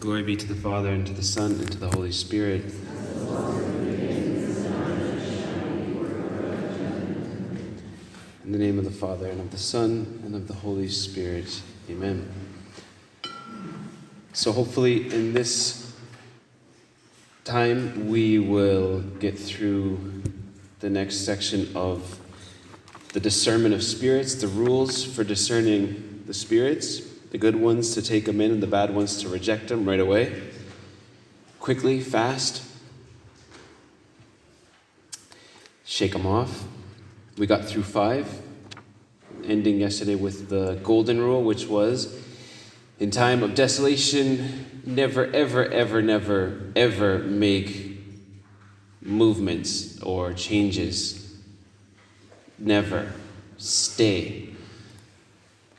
Glory be to the Father, and to the Son, and to the Holy Spirit. In the name of the Father, and of the Son, and of the Holy Spirit. Amen. So hopefully in this time we will get through the next section of the discernment of spirits, the rules for discerning the spirits, the good ones to take them in and the bad ones to reject them right away, quickly, fast, shake them off. We got through 5, ending yesterday with the golden rule, which was, in time of desolation, never, ever, ever, never, ever make movements or changes. Never. Stay.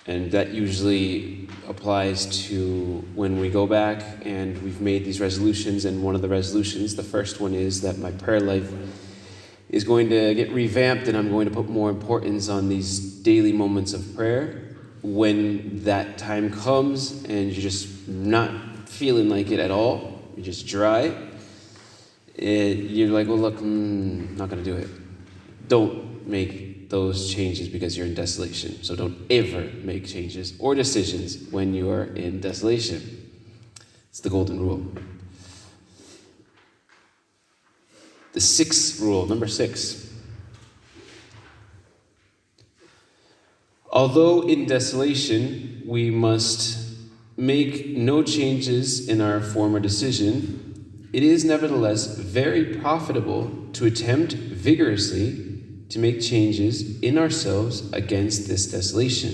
And that usually applies to when we go back and we've made these resolutions, and one of the resolutions, the first one, is that my prayer life is going to get revamped, and I'm going to put more importance on these daily moments of prayer. When that time comes and you're just not feeling like it at all, you're just dry, you're like, well, look, not going to do it. Don't make those changes because you're in desolation. So don't ever make changes or decisions when you are in desolation. It's the golden rule. The 6th rule, number 6. Although in desolation, we must make no changes in our former decision, it is nevertheless very profitable to attempt vigorously to make changes in ourselves against this desolation.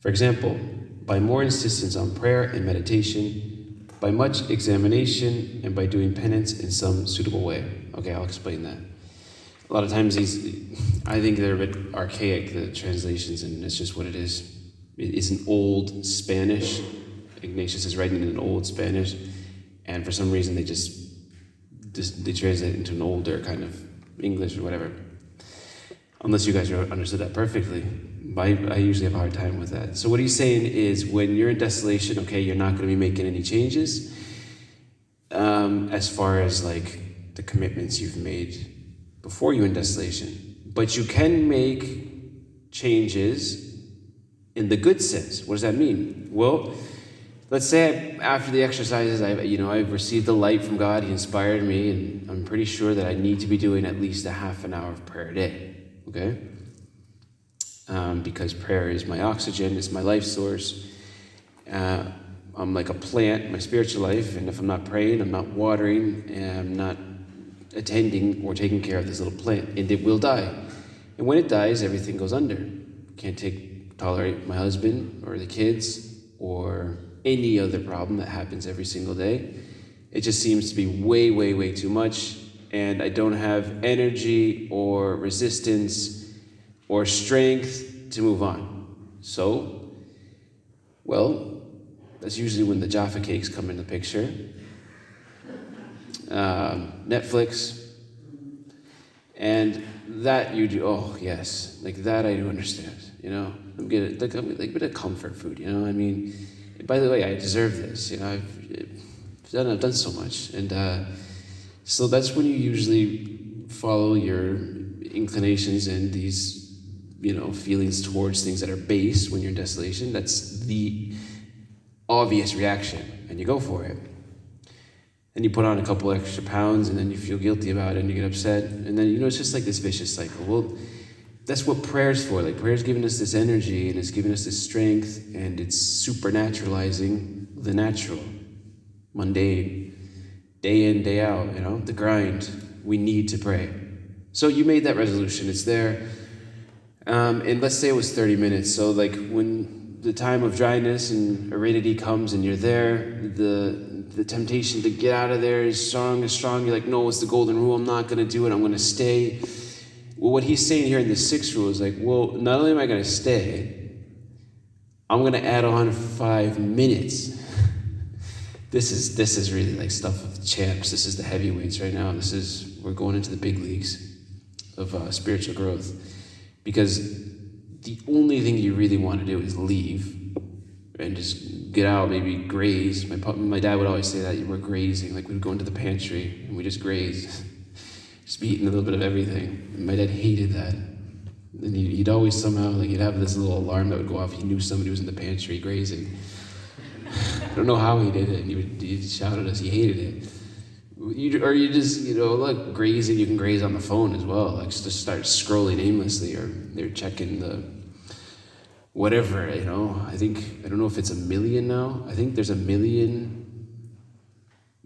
For example, by more insistence on prayer and meditation, by much examination, and by doing penance in some suitable way. Okay, I'll explain that. A lot of times I think they're a bit archaic, the translations, and it's just what it is. It's an old Spanish. Ignatius is writing in an old Spanish, and for some reason they translate it into an older kind of English or whatever. Unless you guys understood that perfectly. I usually have a hard time with that. So what he's saying is, when you're in desolation, okay, you're not going to be making any changes as far as like the commitments you've made before you're in desolation. But you can make changes in the good sense. What does that mean? Well, let's say after the exercises, I've received the light from God. He inspired me, and I'm pretty sure that I need to be doing at least a half an hour of prayer a day. Okay? Because prayer is my oxygen, it's my life source. I'm like a plant, my spiritual life, and if I'm not praying, I'm not watering, and I'm not attending or taking care of this little plant, and it will die. And when it dies, everything goes under. Can't tolerate my husband or the kids or any other problem that happens every single day. It just seems to be way, way, way too much, and I don't have energy or resistance or strength to move on. So, well, that's usually when the Jaffa cakes come in the picture. Netflix, and that you do. Oh yes, like that I do understand. I'm good at like a bit of comfort food. I mean, by the way, I deserve this. I've done so much, and so that's when you usually follow your inclinations and these, feelings towards things that are base when you're in desolation. That's the obvious reaction, and you go for it. And you put on a couple extra pounds, and then you feel guilty about it, and you get upset, and then, it's just like this vicious cycle. Well, that's what prayer's for. Like, prayer's giving us this energy, and it's giving us this strength, and it's supernaturalizing the natural, mundane, day in, day out, the grind. We need to pray. So you made that resolution, it's there. And let's say it was 30 minutes. So like when the time of dryness and aridity comes and you're there, the temptation to get out of there is strong. You're like, no, it's the golden rule. I'm not going to do it. I'm going to stay. Well, what he's saying here in the 6th rule is like, well, not only am I going to stay, I'm going to add on 5 minutes. This is really like stuff of champs. This is the heavyweights right now. We're going into the big leagues of spiritual growth, because the only thing you really want to do is leave and just get out, maybe graze. My dad would always say that we're grazing, like we'd go into the pantry and we just graze, just be eating a little bit of everything. And my dad hated that. And he'd always somehow, like he'd have this little alarm that would go off. He knew somebody was in the pantry grazing. I don't know how he did it. He'd shout at us. He hated it. You just, look, grazing, you can graze on the phone as well. Like just start scrolling aimlessly, or they're checking the whatever, I don't know if it's 1 million now. I think there's 1 million.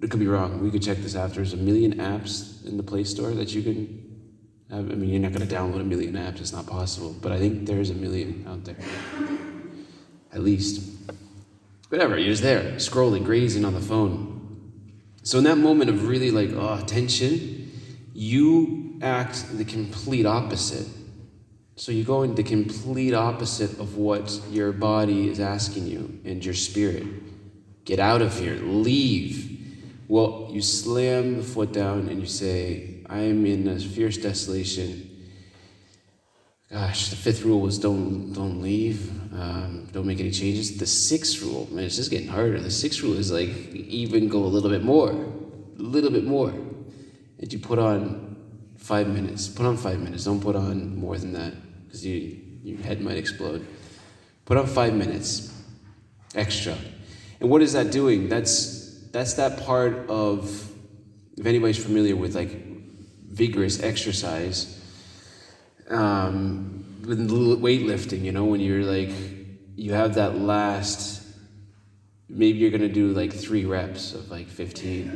It could be wrong. We could check this after. There's 1 million apps in the Play Store that you can have. I mean, you're not going to download 1 million apps. It's not possible. But I think there's 1 million out there. At least. Whatever, you're just there, scrolling, grazing on the phone. So in that moment of really tension, you act the complete opposite. So you go in the complete opposite of what your body is asking you and your spirit. Get out of here, leave. Well, you slam the foot down and you say, I am in a fierce desolation. Gosh, the 5th rule was don't leave, don't make any changes. The 6th rule, man, it's just getting harder. The 6th rule is even go a little bit more. And you put on 5 minutes. Put on 5 minutes. Don't put on more than that, because your head might explode. Put on 5 minutes extra. And what is that doing? That's that part of, if anybody's familiar with vigorous exercise, with weightlifting, when you're you have that last, maybe you're gonna do 3 reps of 15.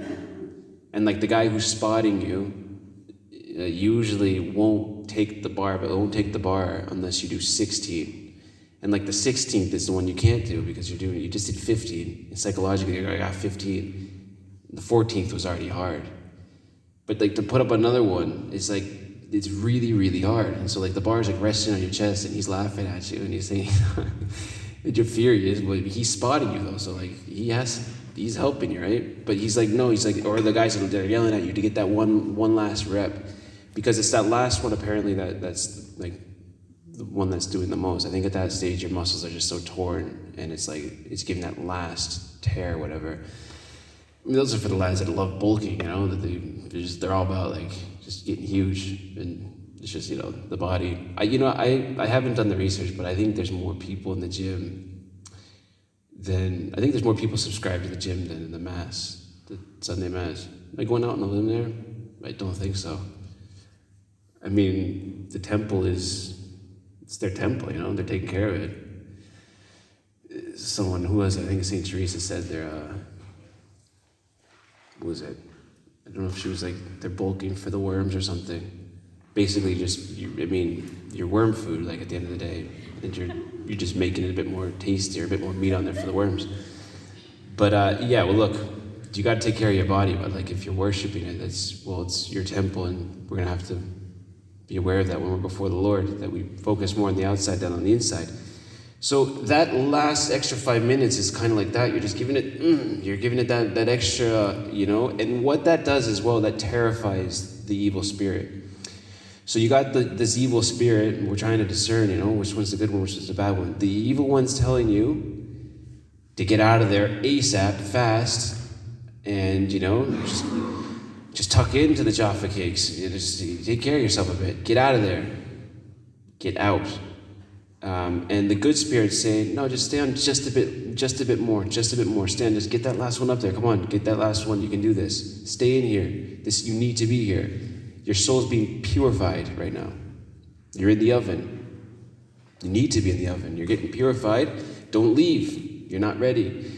And the guy who's spotting you usually won't take the bar, unless you do 16. And the 16th is the one you can't do because you just did 15. And psychologically, you're I got 15. The 14th was already hard. But to put up another one is it's really, really hard. And so the bar's resting on your chest and he's laughing at you and he's saying, and you're furious, but he's spotting you though. So he's helping you, right? But he's no, or the guys that are yelling at you to get that one last rep, because it's that last one apparently that's the one that's doing the most. I think at that stage your muscles are just so torn and it's it's giving that last tear, whatever. I mean, those are for the lads that love bulking, that they're all about just getting huge, and it's just the body. I haven't done the research, but I think there's more people in the gym there's more people subscribed to the gym than in the mass, the Sunday mass. Am I going out on a limb there? I don't think so. I mean, the temple it's their temple, they're taking care of it. Someone who was, I think St. Teresa said what was it? I don't know if she was they're bulking for the worms or something. Basically your worm food, at the end of the day, and you're just making it a bit more tastier, a bit more meat on there for the worms. But look, you got to take care of your body, but if you're worshiping it, it's your temple, and we're going to have to be aware of that when we're before the Lord, that we focus more on the outside than on the inside. So that last extra 5 minutes is kind of like that. You're just giving it, that extra, and what that does as well, that terrifies the evil spirit. So you got this evil spirit, and we're trying to discern, which one's the good one, which is the bad one. The evil one's telling you to get out of there ASAP, fast, and, just tuck into the Jaffa cakes. Just take care of yourself a bit. Get out of there. Get out. And the good spirit's saying, no, just stay on just a bit more. Stand, just get that last one up there. Come on, get that last one. You can do this. Stay in here. You need to be here. Your soul's being purified right now. You're in the oven. You need to be in the oven. You're getting purified. Don't leave. You're not ready.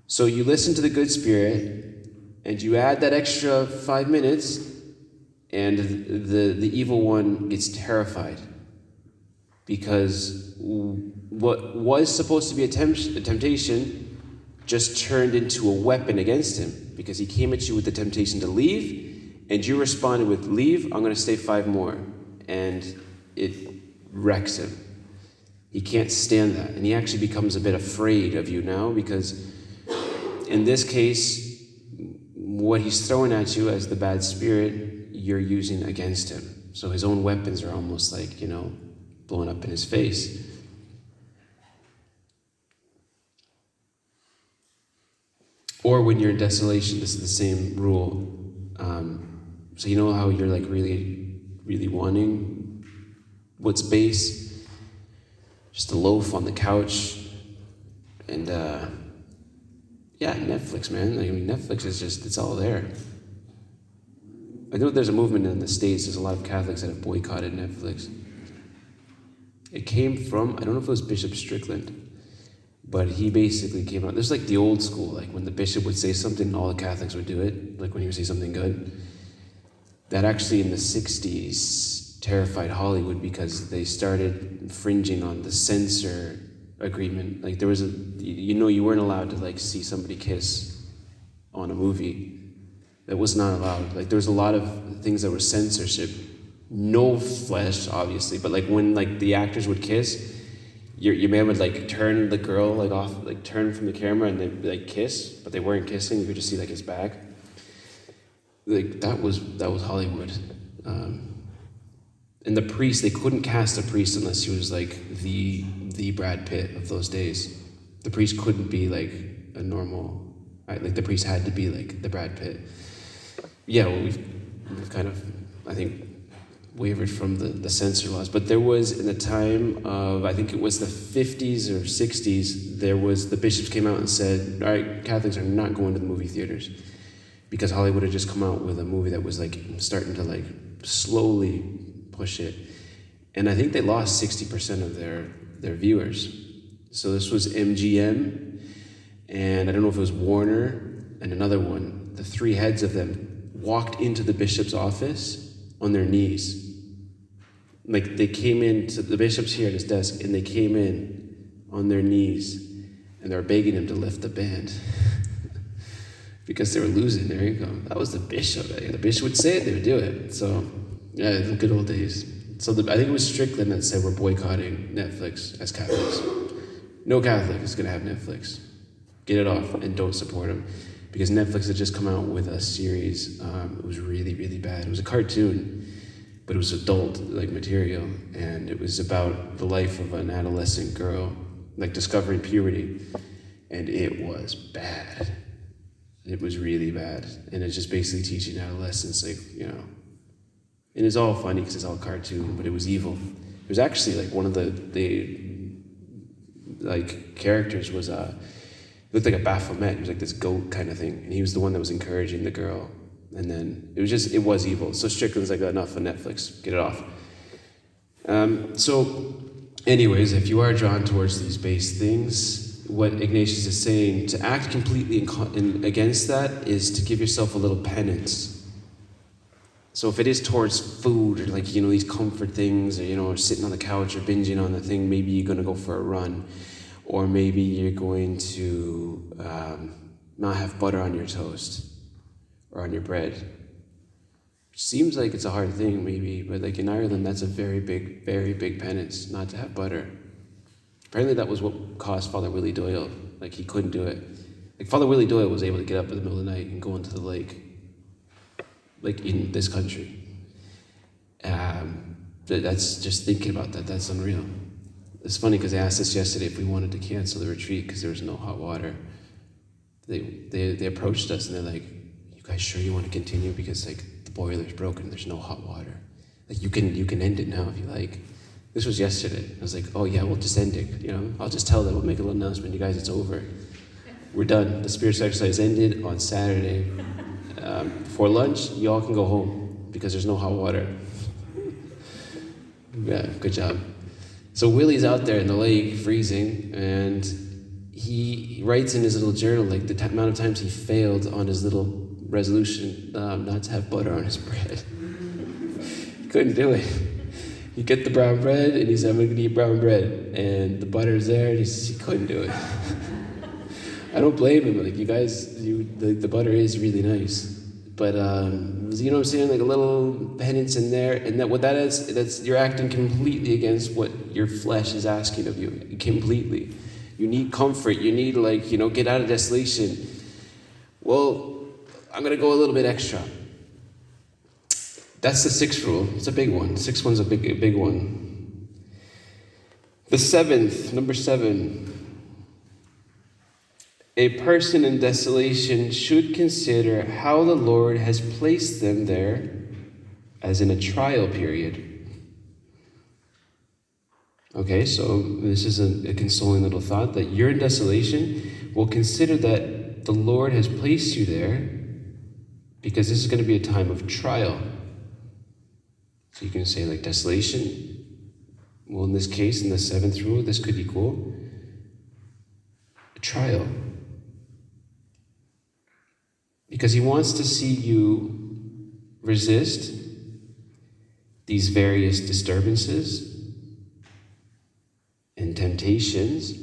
So you listen to the good spirit, and you add that extra 5 minutes, and the evil one gets terrified. Because what was supposed to be a temptation just turned into a weapon against him, because he came at you with the temptation to leave, and you responded with, leave, I'm going to stay 5 more. And it wrecks him. He can't stand that. And he actually becomes a bit afraid of you now, because in this case, what he's throwing at you as the bad spirit, you're using against him. So his own weapons are almost blowing up in his face. Or when you're in desolation, this is the same rule. So you know how you're like really, really wanting what's base? Just a loaf on the couch. And Netflix, man. I mean, Netflix is just, it's all there. I know there's a movement in the States. There's a lot of Catholics that have boycotted Netflix. It came from, I don't know if it was Bishop Strickland, but he basically came out. This is like the old school, like when the bishop would say something, all the Catholics would do it, like when he would say something good. That actually in the 60s terrified Hollywood because they started infringing on the censor agreement. Like there was you weren't allowed to like see somebody kiss on a movie. That was not allowed. Like there was a lot of things that were censorship. No flesh, obviously, but like when like the actors would kiss, your man would like turn the girl like off, like turn from the camera and they'd like kiss, but they weren't kissing. You could just see like his back. Like that was Hollywood. And the priest, they couldn't cast a priest unless he was like the Brad Pitt of those days. The priest couldn't be like a normal, right? Like the priest had to be like the Brad Pitt. Yeah, well, we've kind of, I think, wavered from the censor laws. But there was, in the time of, I think it was the 50s or 60s, the bishops came out and said, all right, Catholics are not going to the movie theaters. Because Hollywood had just come out with a movie that was like starting to like slowly push it. And I think they lost 60% of their viewers. So this was MGM, and I don't know if it was Warner, and another one. The three heads of them walked into the bishop's office on their knees. Like they came in to the bishop's here at his desk, and they came in on their knees, and they were begging him to lift the band because they were losing their income. That was the bishop. The bishop would say it, they would do it. So yeah, the good old days. So I think it was Strickland that said we're boycotting Netflix as Catholics. No Catholic is going to have Netflix. Get it off and don't support them. Because Netflix had just come out with a series. It was really, really bad. It was a cartoon, but it was adult like material, and it was about the life of an adolescent girl, like discovering puberty, and it was bad. It was really bad, and it's just basically teaching adolescents, like, you know, and it's all funny because it's all cartoon, but it was evil. It was actually like one of the like characters was looked like a Baphomet. He was like this goat kind of thing, and he was the one that was encouraging the girl. And then it was evil. So Strickland's like, enough of Netflix, get it off. So anyways, if you are drawn towards these base things, what Ignatius is saying, to act completely against that is to give yourself a little penance. So if it is towards food or like, you know, these comfort things, or, you know, or sitting on the couch or binging on the thing, maybe you're going to go for a run. Or maybe you're going to not have butter on your toast or on your bread. Seems like it's a hard thing, maybe, but like in Ireland, that's a very big penance, not to have butter. Apparently that was what caused Father Willie Doyle. Like he couldn't do it. Like Father Willie Doyle was able to get up in the middle of the night and go into the lake, like in this country. That's just thinking about that, that's unreal. It's funny because they asked us yesterday if we wanted to cancel the retreat because there was no hot water. They approached us and they're like, "You guys sure you want to continue? Because like the boiler's broken, there's no hot water. Like you can end it now if you like." This was yesterday. I was like, "Oh yeah, we'll just end it. You know, I'll just tell them. We'll make a little announcement. You guys, it's over. We're done. The spiritual exercise ended on Saturday. Before lunch, you all can go home because there's no hot water." Yeah, good job. So Willie's out there in the lake, freezing, and he writes in his little journal, like the amount of times he failed on his little resolution not to have butter on his bread. He couldn't do it. You get the brown bread, and he said, "I'm going to eat brown bread." And the butter's there, and he couldn't do it. I don't blame him. Like, you guys, the butter is really nice. But, you know what I'm saying? Like a little penance in there. And what that is, that's you're acting completely against what your flesh is asking of you. Completely. You need comfort. You need, like, you know, get out of desolation. Well, I'm going to go a little bit extra. That's the sixth rule. It's a big one. The sixth one's a big one. The seventh, number 7. A person in desolation should consider how the Lord has placed them there as in a trial period. Okay, so this is a consoling little thought that you're in desolation. Well, consider that the Lord has placed you there because this is going to be a time of trial. So you can say like desolation. Well, in this case, in the seventh rule, this could equal a trial. Because he wants to see you resist these various disturbances and temptations,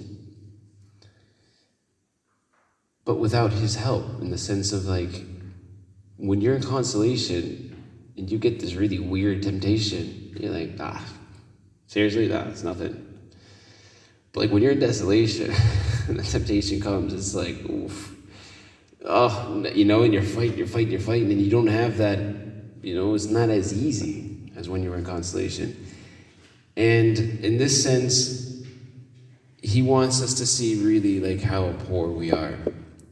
but without his help, in the sense of like, when you're in consolation and you get this really weird temptation, you're like, seriously, it's nothing. But like when you're in desolation and the temptation comes, it's like, oof. Oh, and you're fighting, and you don't have that, it's not as easy as when you were in consolation. And in this sense, he wants us to see really like how poor we are.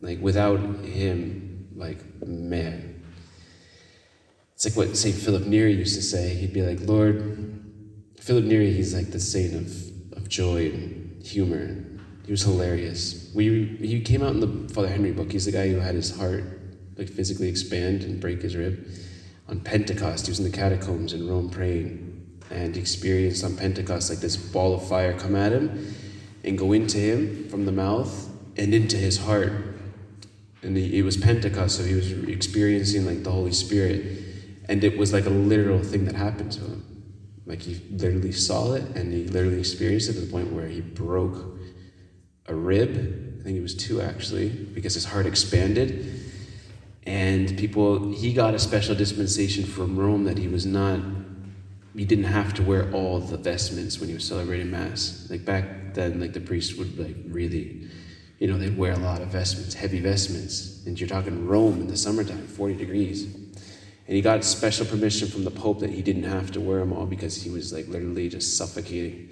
Like without him, like, man. It's like what St. Philip Neri used to say. He'd be like, Lord, Philip Neri, he's like the saint of joy and humor. He was hilarious. He came out in the Father Henry book. He's the guy who had his heart like physically expand and break his rib. On Pentecost, he was in the catacombs in Rome praying, and he experienced on Pentecost like this ball of fire come at him and go into him from the mouth and into his heart. And it was Pentecost, so he was experiencing like the Holy Spirit, and it was like a literal thing that happened to him. Like he literally saw it, and he literally experienced it to the point where he broke a rib. I think it was two actually, because his heart expanded. And he got a special dispensation from Rome that he didn't have to wear all the vestments when he was celebrating Mass. Like back then, like the priest would like really, they'd wear a lot of vestments, heavy vestments. And you're talking Rome in the summertime, 40 degrees. And he got special permission from the Pope that he didn't have to wear them all because he was like literally just suffocating.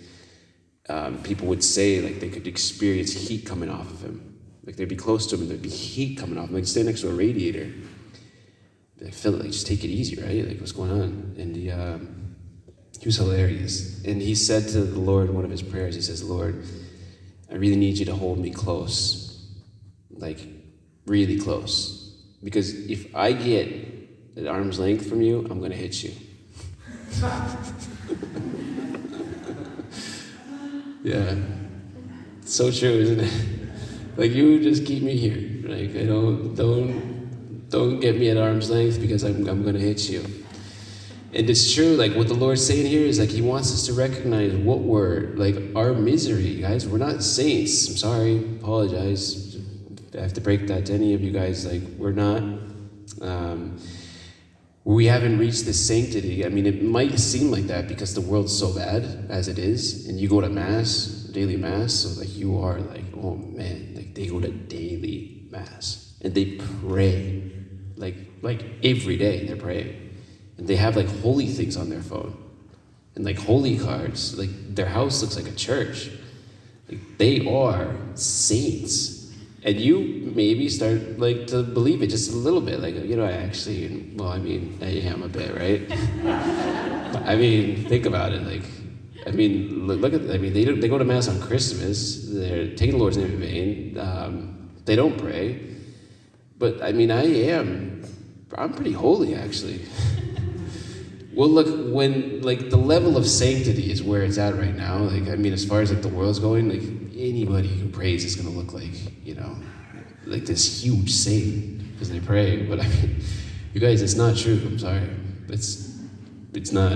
People would say like they could experience heat coming off of him. Like they'd be close to him and there'd be heat coming off him. Like stand next to a radiator. I feel like just take it easy, right? Like what's going on? And he was hilarious. And he said to the Lord in one of his prayers, he says, Lord, I really need you to hold me close. Like really close. Because if I get at arm's length from you, I'm going to hit you. Yeah, it's so true, isn't it? Like you just keep me here. Like I don't get me at arm's length because I'm gonna hit you. And it's true. Like what the Lord's saying here is like He wants us to recognize what we're like our misery, guys. We're not saints. I'm sorry, apologize. I have to break that to any of you guys. Like we're not. We haven't reached this sanctity. I mean, it might seem like that because the world's so bad as it is, and you go to Mass, daily Mass, so like you are like, oh man, like they go to daily Mass, and they pray, like every day they're praying, and they have like holy things on their phone, and like holy cards, like their house looks like a church, like they are saints. And you maybe start like to believe it just a little bit, like, I actually, well, I mean, I am a bit, right? I mean, think about it, like, I mean, look at, I mean, they go to Mass on Christmas, they're taking the Lord's name in vain, they don't pray, but I mean, I'm pretty holy, actually. Well, look, when, like, the level of sanctity is where it's at right now, like, I mean, as far as, like, the world's going, like, anybody who prays is going to look like, like this huge saint because they pray. But I mean, you guys, it's not true. I'm sorry. It's not.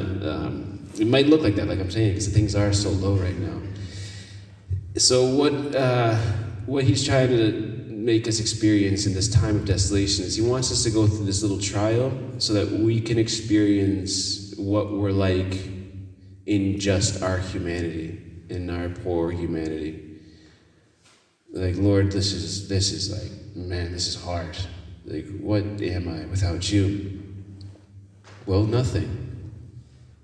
It might look like that, like I'm saying, because things are so low right now. So what He's trying to make us experience in this time of desolation is He wants us to go through this little trial so that we can experience what we're like in just our humanity, in our poor humanity. Like, Lord, this is like, man, this is hard. Like, what am I without you? Well, nothing.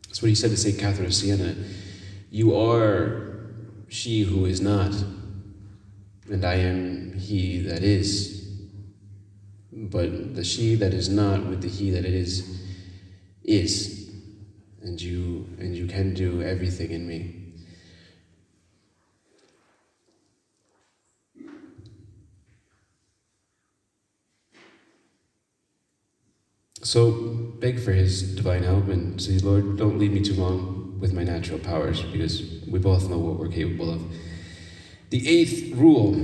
That's what He said to St. Catherine of Siena. You are she who is not, and I am he that is. But the she that is not with the he that it is. And you can do everything in me. So beg for his divine help and say, Lord, don't leave me too long with my natural powers, because we both know what we're capable of. The 8th rule.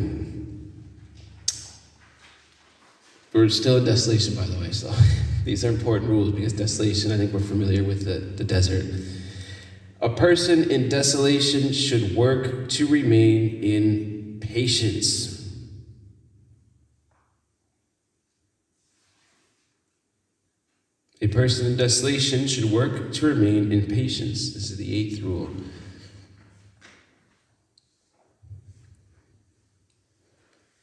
We're still in desolation, by the way, so these are important rules, because desolation, I think we're familiar with the desert. A person in desolation should work to remain in patience. A person in desolation should work to remain in patience. This is the 8th rule.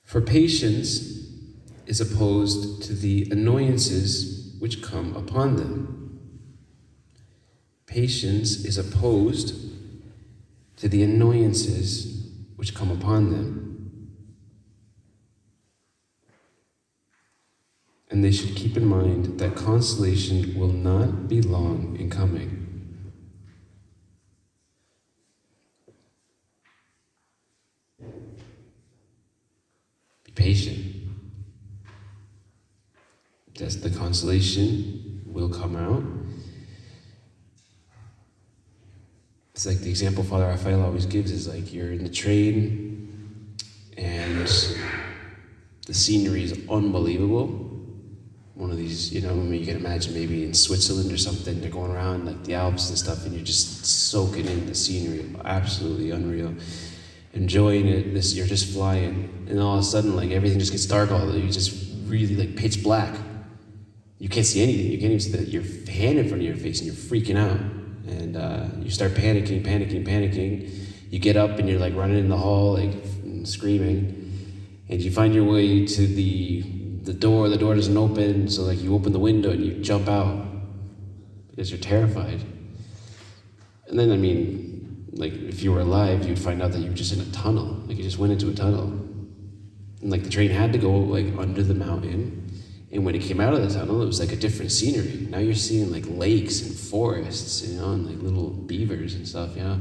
For patience is opposed to the annoyances which come upon them. Patience is opposed to the annoyances which come upon them. And they should keep in mind that consolation will not be long in coming. Be patient. The consolation will come out. It's like the example Father Raphael always gives is like you're in the train and the scenery is unbelievable. One of these, you can imagine maybe in Switzerland or something, they're going around like the Alps and stuff, and you're just soaking in the scenery, absolutely unreal, enjoying it. You're just flying, and all of a sudden, like everything just gets dark. You just really like pitch black. You can't see anything. You can't even see your hand in front of your face, and you're freaking out, and you start panicking. You get up and you're like running in the hall, like screaming, and you find your way to the door. The door doesn't open, so like you open the window and you jump out because you're terrified. And then, like if you were alive, you'd find out that you were just in a tunnel. Like you just went into a tunnel, and like the train had to go like under the mountain. And when it came out of the tunnel, it was like a different scenery. Now you're seeing like lakes and forests, and like little beavers and stuff, So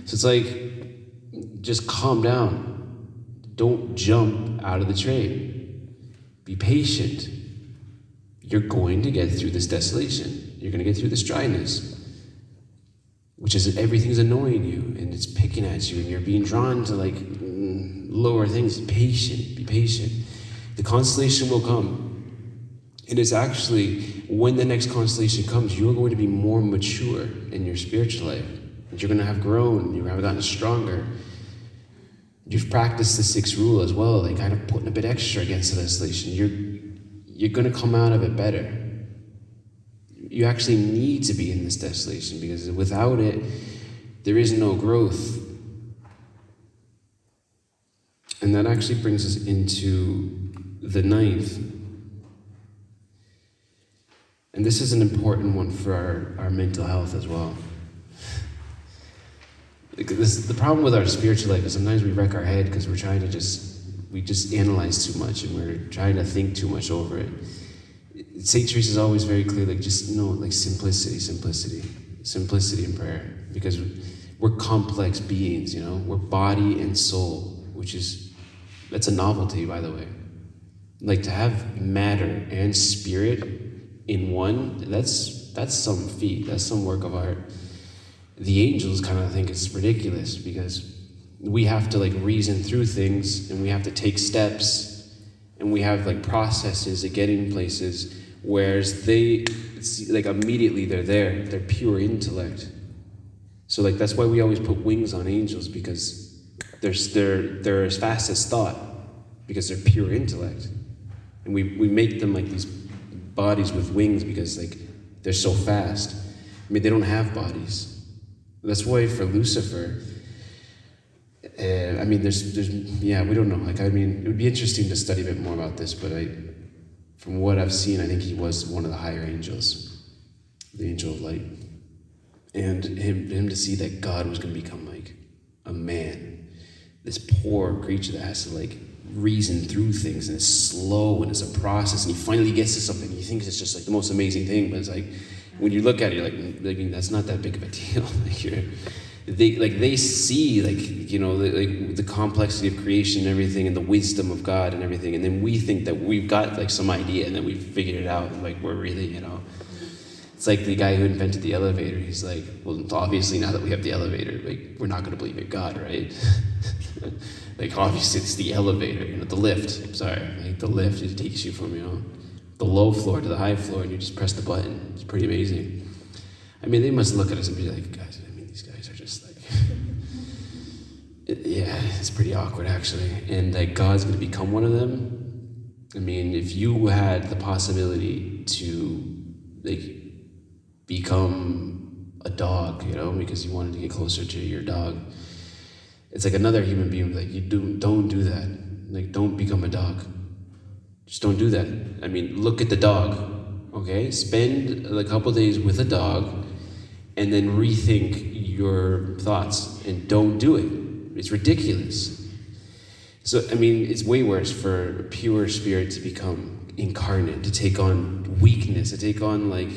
it's like, just calm down. Don't jump out of the train. Be patient. You're going to get through this desolation. You're going to get through this dryness, which is everything's annoying you and it's picking at you and you're being drawn to like lower things. Be patient. The consolation will come. And it's actually, when the next consolation comes, you're going to be more mature in your spiritual life. And you're going to have grown. You're going to have gotten stronger. You've practiced the 6th rule as well, like kind of putting a bit extra against the desolation. You're going to come out of it better. You actually need to be in this desolation, because without it, there is no growth. And that actually brings us into the 9th. And this is an important one for our mental health as well. The problem with our spiritual life is sometimes we wreck our head because we're trying to we analyze too much and we're trying to think too much over it. St. Teresa is always very clear, like simplicity in prayer, because we're complex beings, we're body and soul, that's a novelty, by the way. Like to have matter and spirit in one, that's some feat, that's some work of art. The angels kind of think it's ridiculous because we have to like reason through things and we have to take steps and we have like processes of getting places, whereas it's like immediately they're pure intellect. So like that's why we always put wings on angels, because they're as fast as thought, because they're pure intellect. And we make them like these bodies with wings because like they're so fast. They don't have bodies. That's why for Lucifer, we don't know. It would be interesting to study a bit more about this, but from what I've seen, I think he was one of the higher angels, the angel of light. And him to see that God was going to become like a man, this poor creature that has to like reason through things, and it's slow, and it's a process, and he finally gets to something. He thinks it's just like the most amazing thing, but it's like, when you look at it, you're like, I mean, that's not that big of a deal. They see the complexity of creation and everything, and the wisdom of God and everything, and then we think that we've got like some idea and then we've figured it out, and like we're really, it's like the guy who invented the elevator. He's like, well, obviously now that we have the elevator, like we're not going to believe in God, right? Like obviously it's the elevator, the lift. Sorry, like the lift, it takes you from the low floor to the high floor, and you just press the button. It's pretty amazing. I mean, they must look at us and be like, guys, these guys are just like, yeah, it's pretty awkward actually. And like God's going to become one of them. I mean, if you had the possibility to like become a dog, because you wanted to get closer to your dog, it's like another human being, like don't do that. Like, don't become a dog. Just don't do that. I mean, look at the dog, okay? Spend a couple days with a dog and then rethink your thoughts, and don't do it. It's ridiculous. So, I mean, it's way worse for a pure spirit to become incarnate, to take on weakness, to take on like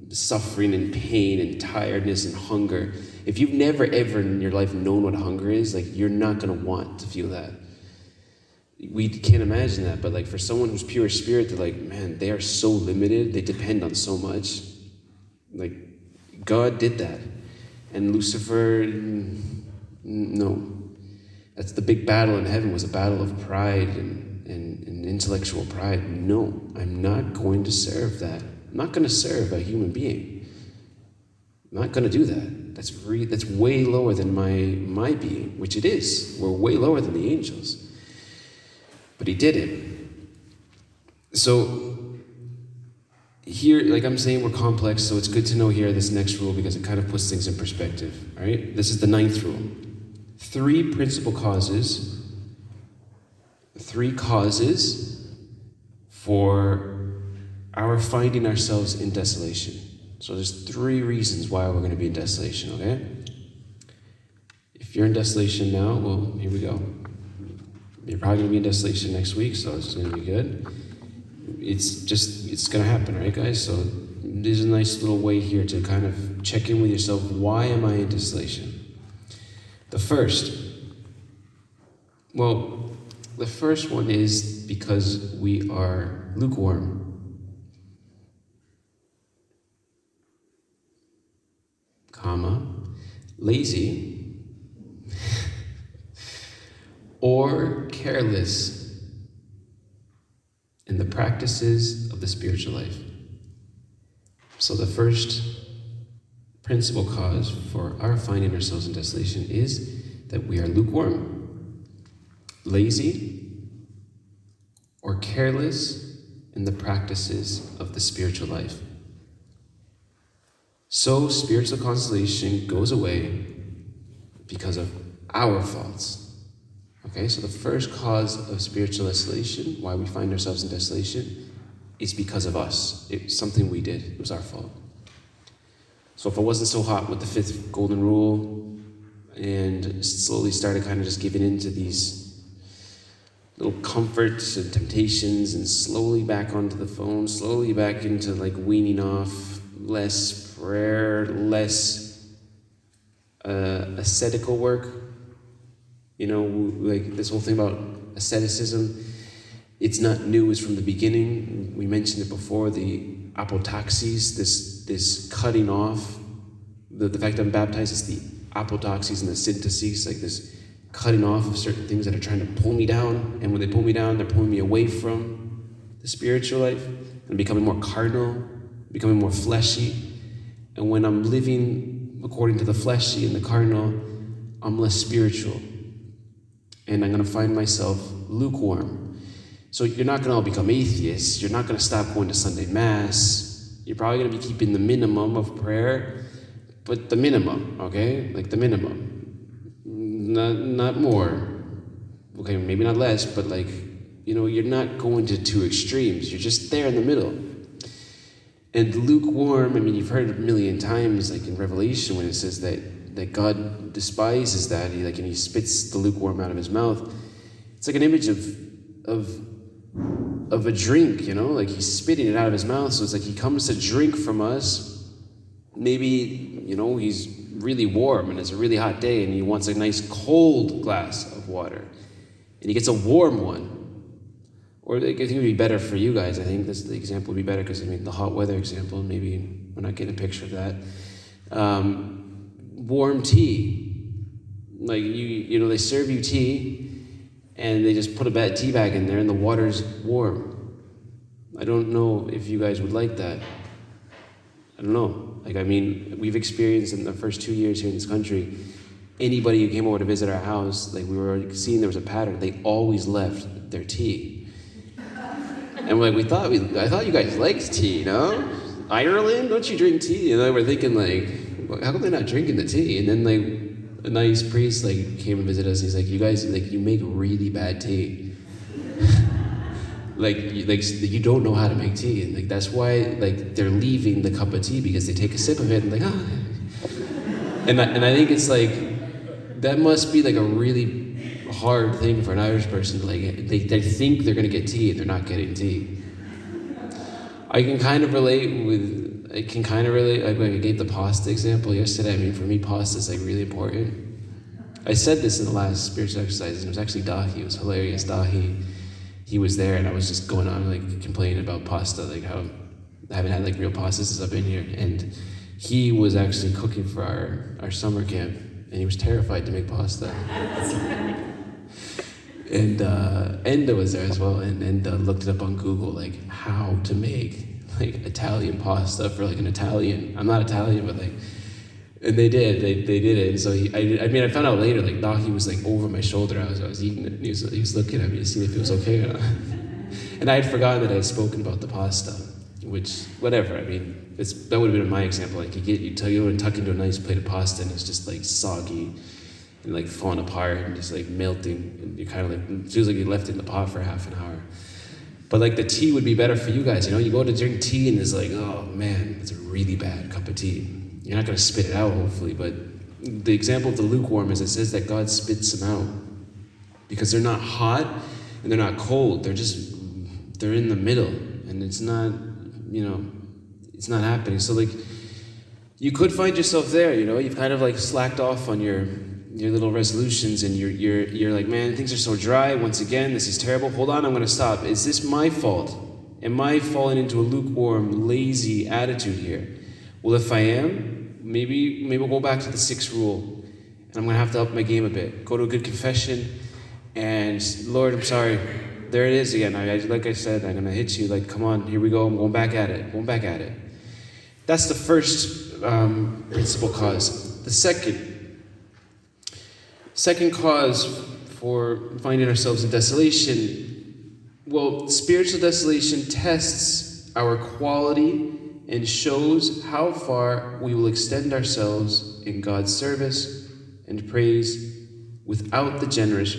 suffering and pain and tiredness and hunger. If you've never ever in your life known what hunger is, like you're not gonna want to feel that. We can't imagine that, but like for someone who's pure spirit, they're like, man, they are so limited, they depend on so much. Like, God did that. And Lucifer, no. That's the big battle in heaven, was a battle of pride and intellectual pride. No, I'm not going to serve that. I'm not going to serve a human being. I'm not going to do that. That's way lower than my being, which it is. We're way lower than the angels. But he did it. So here, like I'm saying, we're complex, so it's good to know here this next rule because it kind of puts things in perspective. All right? This is the 9th rule. 3 principal causes, 3 causes for our finding ourselves in desolation. So there's 3 reasons why we're going to be in desolation, okay? If you're in desolation now, well, here we go. You're probably going to be in desolation next week, so it's going to be good. It's going to happen, right, guys? So there's a nice little way here to kind of check in with yourself. Why am I in desolation? The first one is because we are lukewarm, lazy, or careless in the practices of the spiritual life. So the first principal cause for our finding ourselves in desolation is that we are lukewarm, lazy, or careless in the practices of the spiritual life. So spiritual consolation goes away because of our faults. Okay, so the first cause of spiritual desolation, why we find ourselves in desolation, is because of us. It's something we did. It was our fault. So if I wasn't so hot with the 5th golden rule and slowly started kind of just giving in to these little comforts and temptations and slowly back onto the phone, slowly back into like weaning off, less prayer, less ascetical work, like this whole thing about asceticism, it's not new, it's from the beginning. We mentioned it before, the apotaxis, this cutting off, the fact that I'm baptized, is the apotaxis and the syntheses, like this cutting off of certain things that are trying to pull me down, and when they pull me down, they're pulling me away from the spiritual life. I'm becoming more carnal, becoming more fleshy, and when I'm living according to the fleshy and the carnal, I'm less spiritual, and I'm going to find myself lukewarm. So you're not going to all become atheists. You're not going to stop going to Sunday Mass. You're probably going to be keeping the minimum of prayer, but the minimum, okay? Like the minimum. Not more. Okay, maybe not less, but like, you're not going to 2 extremes. You're just there in the middle. And lukewarm, you've heard it a million times, like in Revelation when it says that God despises that, and he spits the lukewarm out of his mouth. It's like an image of a drink, like he's spitting it out of his mouth. So it's like he comes to drink from us. Maybe, he's really warm and it's a really hot day and he wants a nice cold glass of water. And he gets a warm one. Or I think it would be better for you guys. I think the example would be better because, the hot weather example, maybe we're not getting a picture of that. Warm tea. Like, they serve you tea and they just put a bad tea bag in there and the water's warm. I don't know if you guys would like that. I don't know. We've experienced in the first 2 years here in this country, anybody who came over to visit our house, we were seeing there was a pattern. They always left their tea. And I thought you guys liked tea, Ireland, don't you drink tea? And we're thinking how come they're not drinking the tea? And then a nice priest came and visited us. And he's like, you guys you make really bad tea. You don't know how to make tea, and that's why they're leaving the cup of tea because they take a sip of it and and I think it's that must be a really hard thing for an Irish person. They think they're gonna get tea and they're not getting tea. I can kind of relate. I gave the pasta example yesterday. For me, pasta is really important. I said this in the last spiritual exercise, and it was actually Dahi. It was hilarious. Dahi. He was there, and I was just going on complaining about pasta, how I haven't had real pasta since I've been here. And he was actually cooking for our summer camp, and he was terrified to make pasta. And Enda was there as well, and Enda looked it up on Google, how to make Italian pasta for an Italian. I'm not Italian, but and they did it. And so I found out later, Dahi was over my shoulder. I was eating it, and he was looking at me to see if it was okay or not. And I had forgotten that I had spoken about the pasta, which, whatever, that would have been my example. You tuck into a nice plate of pasta and it's just soggy and falling apart and just melting, and you kind of it feels like you left it in the pot for half an hour. But the tea would be better for you guys, you go to drink tea and it's oh man, it's a really bad cup of tea. You're not going to spit it out, hopefully, but the example of the lukewarm is it says that God spits them out because they're not hot and they're not cold. They're in the middle, and it's not, it's not happening. So you could find yourself there, you've kind of slacked off on your little resolutions, and you're man, things are so dry. Once again, this is terrible. Hold on, I'm going to stop. Is this my fault? Am I falling into a lukewarm, lazy attitude here? Well, if I am, maybe we'll go back to the 6 rule, and I'm going to have to up my game a bit. Go to a good confession, and Lord, I'm sorry. There it is again. Like I said, I'm going to hit you. Come on, here we go. I'm going back at it. That's the first principal cause. The second cause for finding ourselves in desolation, spiritual desolation tests our quality and shows how far we will extend ourselves in God's service and praise without the generous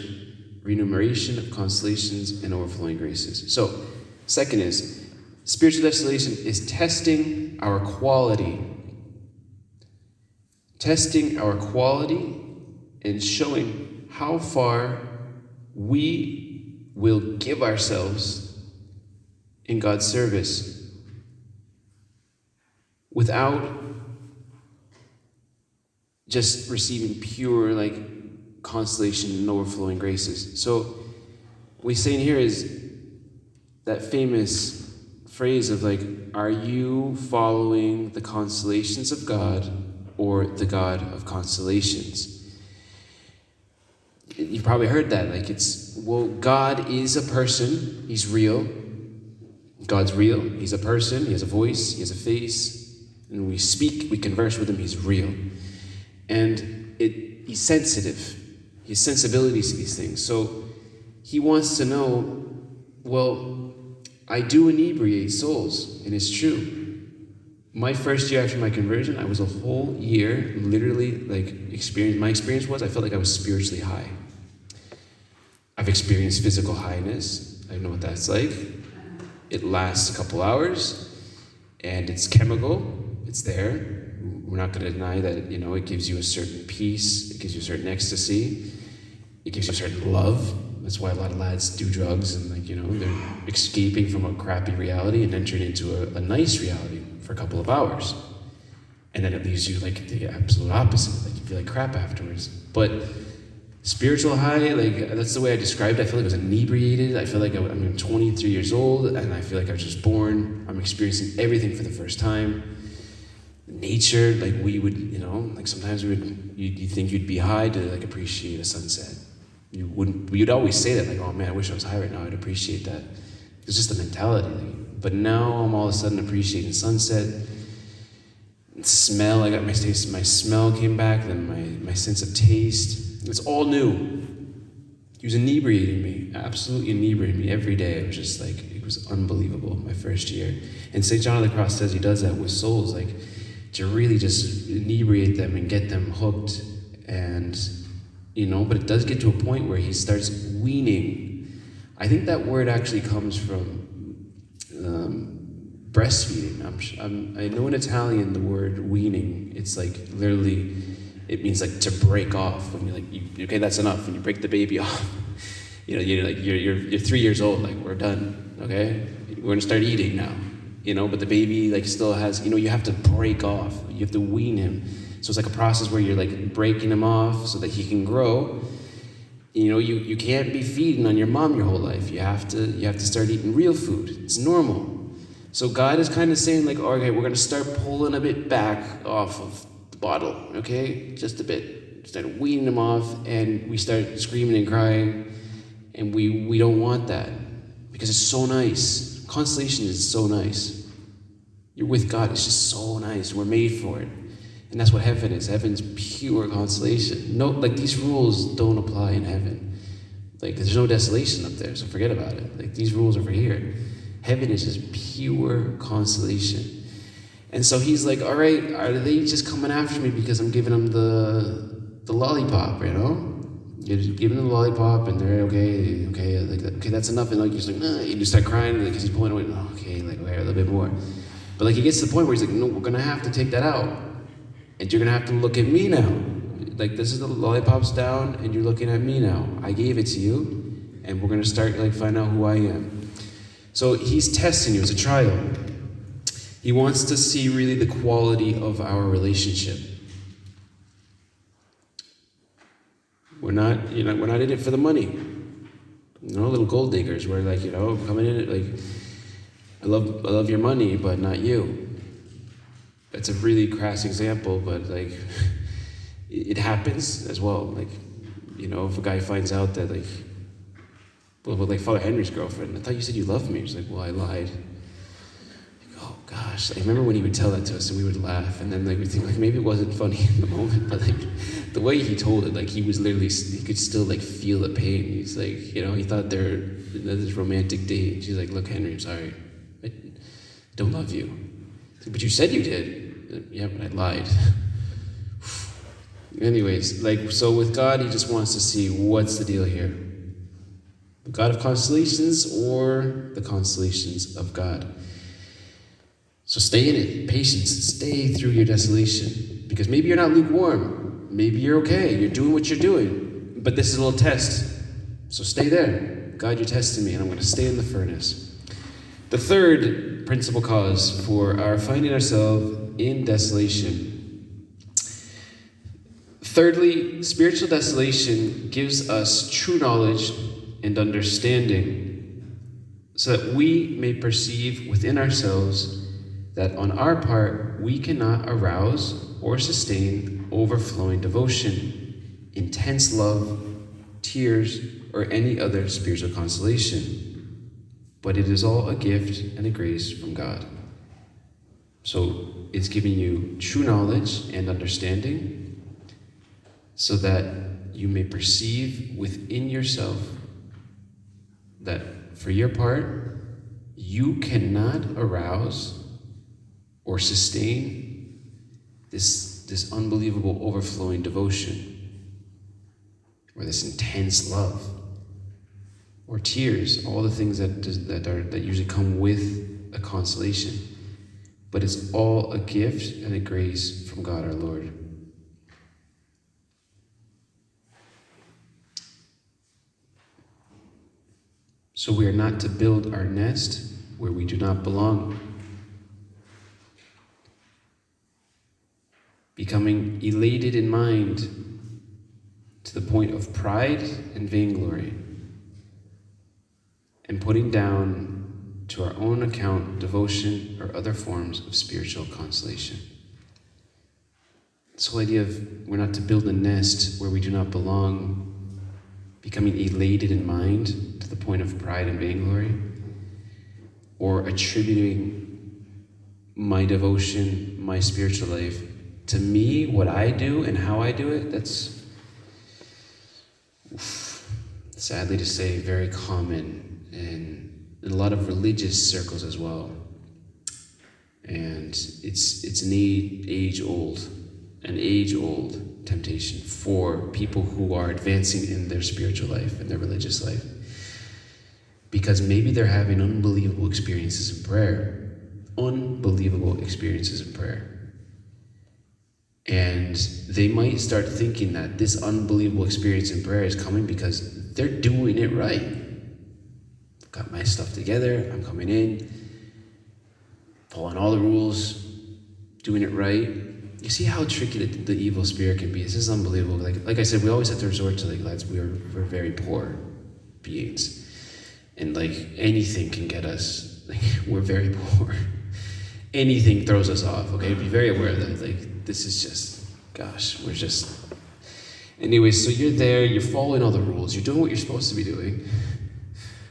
remuneration of consolations and overflowing graces. So, second is, spiritual desolation is testing our quality. Testing our quality and showing how far we will give ourselves in God's service without just receiving pure consolation and overflowing graces. So what he's saying here is that famous phrase of are you following the consolations of God or the God of consolations? You've probably heard that. God is a person. He's real. God's real. He's a person. He has a voice. He has a face. And we speak, we converse with him. He's real. And he's sensitive. He has sensibilities to these things. So he wants to know, I do inebriate souls. And it's true. My first year after my conversion, I was a whole year, literally, my experience was, I felt like I was spiritually high. I've experienced physical highness. I know what that's like. It lasts a couple hours, and it's chemical. It's there. We're not going to deny that, it gives you a certain peace. It gives you a certain ecstasy. It gives you a certain love. That's why a lot of lads do drugs and they're escaping from a crappy reality and entering into a nice reality for a couple of hours. And then it leaves you like the absolute opposite. Like you feel like crap afterwards. But spiritual high, like that's the way I described it. I feel like I was inebriated. I feel like I'm 23 years old and I feel like I was just born. I'm experiencing everything for the first time. Nature, like we would, like sometimes you'd think you'd be high to like appreciate a sunset. You'd always say that, like, oh man, I wish I was high right now, I'd appreciate that. It's just a mentality. But now I'm all of a sudden appreciating sunset. Smell, I got my taste, my smell came back, then my sense of taste. It's all new. He was inebriating me, absolutely inebriating me every day. It was just like, it was unbelievable my first year. And St. John of the Cross says he does that with souls, like to really just inebriate them and get them hooked. And, but it does get to a point where he starts weaning. I think that word actually comes from breastfeeding. I know in Italian the word weaning, it's like literally, it means like to break off. When you're like, okay, that's enough. When you break the baby off, you're 3 years old. Like we're done. Okay, we're gonna start eating now. But the baby like still has. You have to break off. You have to wean him. So it's like a process where you're like breaking him off so that he can grow. You can't be feeding on your mom your whole life. You have to start eating real food. It's normal. So God is kind of saying like, okay, we're gonna start pulling a bit back off of the bottle, okay? Just a bit. Start weaning them off, and we start screaming and crying, and we don't want that because it's so nice. Consolation is so nice. You're with God, it's just so nice. We're made for it. And that's what heaven is. Heaven's pure consolation. No, like these rules don't apply in heaven. Like there's no desolation up there, so forget about it. Like these rules are for here. Heaven is just pure consolation. And so he's like, all right, are they just coming after me because I'm giving them the lollipop, You're giving them the lollipop and they're okay, like, okay, that's enough. And like, you're just like, nah, you just start crying because he's pulling away. Oh, okay, like, okay, a little bit more. But like, he gets to the point where he's like, no, we're going to have to take that out. And you're going to have to look at me now. Like, this is the lollipop's down and you're looking at me now. I gave it to you and we're going to start like find out who I am. So he's testing you as a trial. He wants to see really the quality of our relationship. We're not in it for the money. Little gold diggers. We're like, coming in it like, I love your money, but not you. That's a really crass example, but like, it happens as well. Like, if a guy finds out that like, well, like Father Henry's girlfriend, I thought you said you loved me. She's like, well, I lied. Like, oh gosh, I remember when he would tell that to us and we would laugh, and then like we think like maybe it wasn't funny in the moment, but like the way he told it, like he could still like feel the pain. He's like, he thought they're this romantic date. She's like, look, Henry, I'm sorry, I don't love you. Like, but you said you did. Yeah, but I lied. Anyways, like so with God, he just wants to see what's the deal here. The God of consolations or the consolations of God. So stay in it, patience, stay through your desolation. Because maybe you're not lukewarm. Maybe you're okay, you're doing what you're doing. But this is a little test. So stay there. God, you're testing me, and I'm going to stay in the furnace. The third principal cause for our finding ourselves in desolation. Thirdly, spiritual desolation gives us true knowledge and understanding so that we may perceive within ourselves that on our part we cannot arouse or sustain overflowing devotion, intense love, tears, or any other spiritual consolation. But it is all a gift and a grace from God. So it's giving you true knowledge and understanding so that you may perceive within yourself that for your part, you cannot arouse or sustain this unbelievable overflowing devotion or this intense love or tears, all the things that usually come with a consolation. But it's all a gift and a grace from God our Lord. So we are not to build our nest where we do not belong, becoming elated in mind to the point of pride and vainglory, and putting down to our own account devotion or other forms of spiritual consolation. This whole idea of we're not to build a nest where we do not belong, becoming elated in mind to the point of pride and vainglory, or attributing my devotion, my spiritual life to me, what I do and how I do it, that's, sadly to say, very common in a lot of religious circles as well. And it's an age-old temptation for people who are advancing in their spiritual life and their religious life. Because maybe they're having unbelievable experiences in prayer. And they might start thinking that this unbelievable experience in prayer is coming because they're doing it right. I've got my stuff together, I'm coming in, following all the rules, doing it right. You see how tricky the evil spirit can be. This is unbelievable. Like I said, we always have to resort to lads, we're very poor beings. And anything can get us. We're very poor. Anything throws us off, okay? Be very aware of that. This is just, we're just... Anyway, so you're there, you're following all the rules, you're doing what you're supposed to be doing,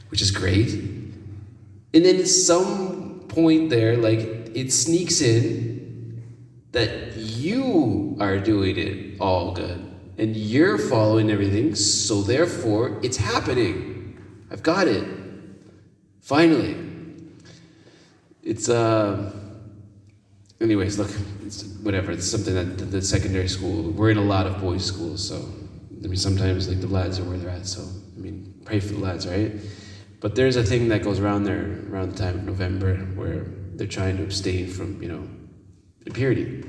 which is great. And then at some point there, it sneaks in that you are doing it all good. And you're following everything, so therefore, it's happening. I've got it. Finally. It's, anyways, look, it's whatever. It's something that the secondary school, we're in a lot of boys' schools, so, sometimes, the lads are where they're at, so, pray for the lads, right? But there's a thing that goes around there, around the time of November, where they're trying to abstain from, impurity.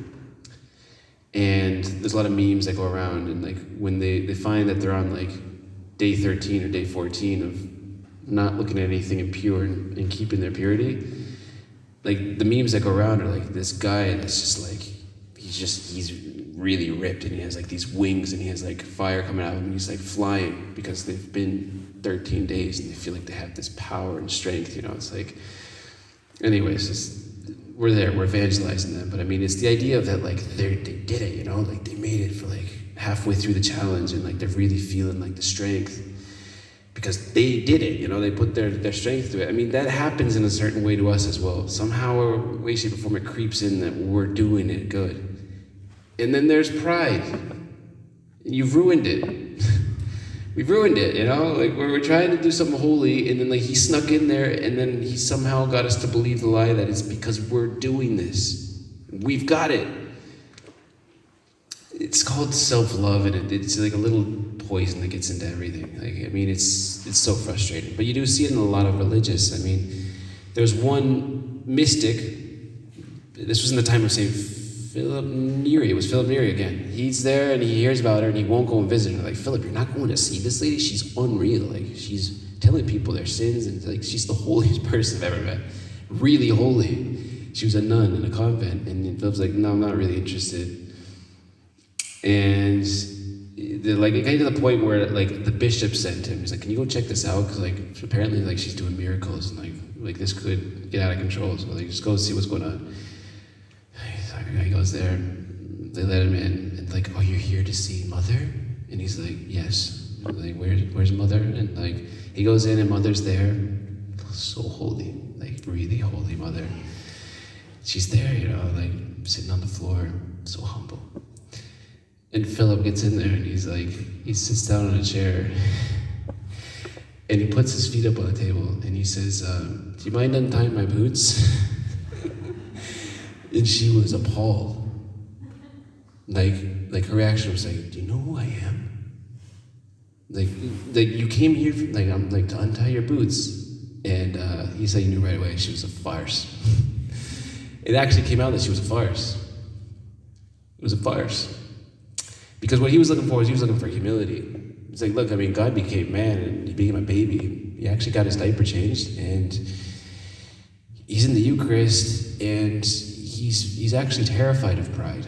And there's a lot of memes that go around, and, when they find that they're on, day 13 or day 14 of not looking at anything impure and keeping their purity, the memes that go around are this guy that's just he's really ripped, and he has these wings, and he has fire coming out of him, and he's flying because they've been 13 days and they feel like they have this power and strength, it's anyways, we're there, we're evangelizing them, but it's the idea of that they did it, they made it for halfway through the challenge, and they're really feeling the strength because they did it, they put their strength to it. That happens in a certain way to us as well. Somehow, or way, shape, or form, it creeps in that we're doing it good. And then there's pride. You've ruined it. We've ruined it, we're trying to do something holy, and then he snuck in there, and then he somehow got us to believe the lie that it's because we're doing this. We've got it. It's called self-love, and it's a little poison that gets into everything. It's so frustrating. But you do see it in a lot of religious. There's one mystic. This was in the time of St. Philip Neri. It was Philip Neri again. He's there, and he hears about her, and he won't go and visit her. Philip, you're not going to see this lady? She's unreal. She's telling people their sins, and she's the holiest person I've ever met. Really holy. She was a nun in a convent, and Philip's no, I'm not really interested. And it came to the point where the bishop sent him. He's can you go check this out? Because apparently she's doing miracles, and this could get out of control. So just go see what's going on. He goes there. They let him in, and oh, you're here to see Mother? And he's yes. Where's Mother? And he goes in, and Mother's there, so holy, really holy Mother. She's there, sitting on the floor, so humble. And Philip gets in there, and he sits down on a chair, and he puts his feet up on the table, and he says, do you mind untying my boots? And she was appalled. Her reaction was do you know who I am? You came here, I'm to untie your boots. And he said he knew right away she was a farce. It actually came out that she was a farce. It was a farce. Because what he was looking for was he was looking for humility. It's look, God became man, and he became a baby. He actually got his diaper changed, and he's in the Eucharist, and he's actually terrified of pride.